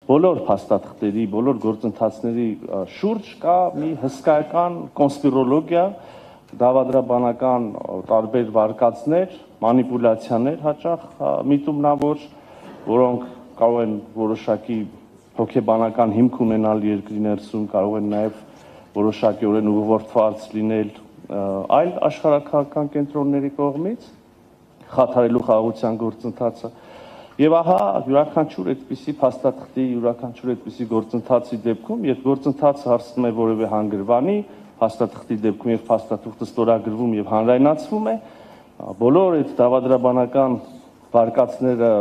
բոլոր փաստաթղթերի, բոլոր գործընթացների շուրջ կա մի հսկայական կոնսպիրոլոգիա, դավադրաբանական տարբեր վարկածներ, մանիպուլյացիաներ հաճախ միտումնավոր, որոնք կարող են որոշակի հոգեբանական հիմք ունենալ երկրի ներսում, կարող են նաև որոշակիորեն ուղղորդված լինել այլ աշխարհաքաղաքական կենտրոնների կողմից, խաթարելու խաղաղության գործընթացը։ Եվ ահա յուրաքանչյուր այդպիսի փաստաթղթի, յուրաքանչյուր այդպիսի գործընթացի դեպքում, երբ գործընթացը հասնում է որևէ հանգրվանի, փաստաթղթի դեպքում եւ փաստաթուղթը ստորագրվում եւ հանրայնացվում է, բոլոր այդ դավադրաբանական վարկածները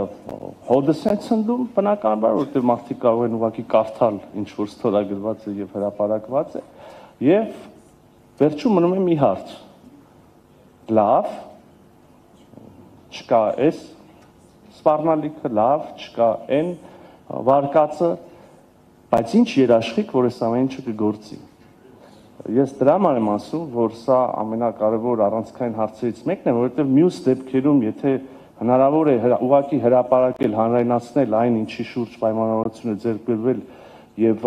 հոդս են ցնդում, բնականաբար, որովհետեւ մարդիկ կարող են ուղղակի կարդալ ինչ որ ստորագրված է եւ հրապարակված է, եւ վերջում մնում է մի հարց. լավ, չկա էս սպառնալիքը, լավ, չկա այն վարկածը, բայց ինչ երաշխիք, որ այս ամեն ինչը կգործի։ Ես դրա համար եմ ասում, որ սա ամենակարևոր առանցքային հարցերից մեկն է, որովհետև մյուս դեպքերում, եթե հնարավոր է ուղղակի հրապարակել, հանրայնացնել այն, ինչի շուրջ պայմանավորություն է ձեռք բերվել եւ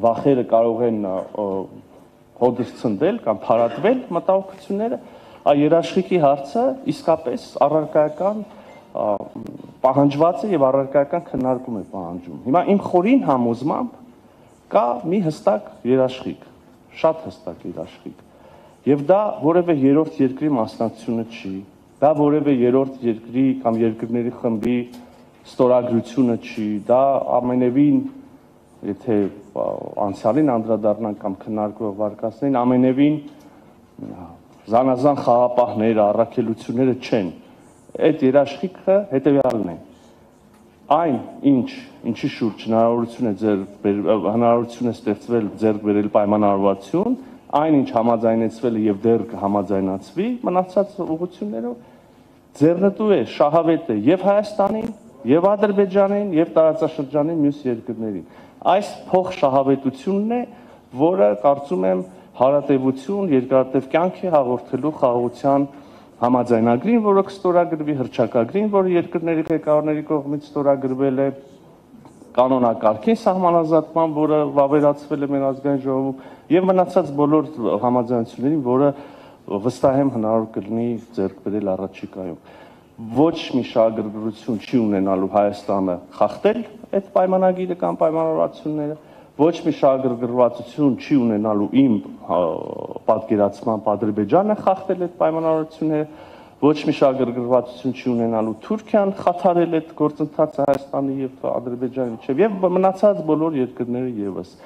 վախերը կարող են հոդս ցնդել կամ փարատվել մտահոգությունները, երաշխիքի հարցը իսկապես առարկայական պահանջված է եւ առարկայական քննարկում է պահանջում։ Հիմա իմ խորին համոզմամբ կա մի հստակ երաշխիք, շատ հստակ երաշխիք, եւ դա որևէ երրորդ երկրի մասնակցությունը չի, դա որևէ երրորդ երկրի կամ երկրների խմբի ստորագրությունը չի, դա ամենևին, եթե անցյալին անդրադառնանք կամ քննարկվող վարկածներին, ամենևին զանազան խաղապահները, առաքելությունները չեն։ Այդ երաշխիքը հետևյալն է. այն, ինչի շուրջ հնարավորություն է ստեղծվել ձեռք բերել պայմանավորվածություն, այն, ինչ համաձայնեցվել է եւ դեռ կհամաձայնացվի, մնացած ուղղություններով ձեռնտու է, շահավետ է եւ Հայաստանին, եւ Ադրբեջանին, եւ տարածաշրջանի մյուս երկրներին։ Այս փոխշահավետությունն է, որը կարծում եմ հարատևություն, երկարատև կյանք է հաղորդելու խաղաղության համաձայնագրին, որը կստորագրվի, հռչակագրին, որը երկրների ղեկավարների կողմից ստորագրվել է, կանոնակարգին սահմանազատման, որը վավերացվել է մեր ազգային ժողովում, եւ մնացած բոլոր համաձայնություններին, որը վստահ եմ հնարավոր կլինի ձեռք բերել առաջիկայում։ Ոչ մի շահագրգռություն չի ունենալու Հայաստանը խախտել այդ պայմանագիրը կամ պայմանավորվածությունները, ոչ մի շահագրգռվածություն չի ունենալու իմ պատկերացմամբ Ադրբեջանը խախտել այդ պայմանավորվածությունները, ոչ մի շահագրգռվածություն չի ունենալու Թուրքիան խաթարել այդ գործընթացը Հայաստանի եւ Ադրբեջանի միջեւ եւ մնացած բոլոր երկրները եւս։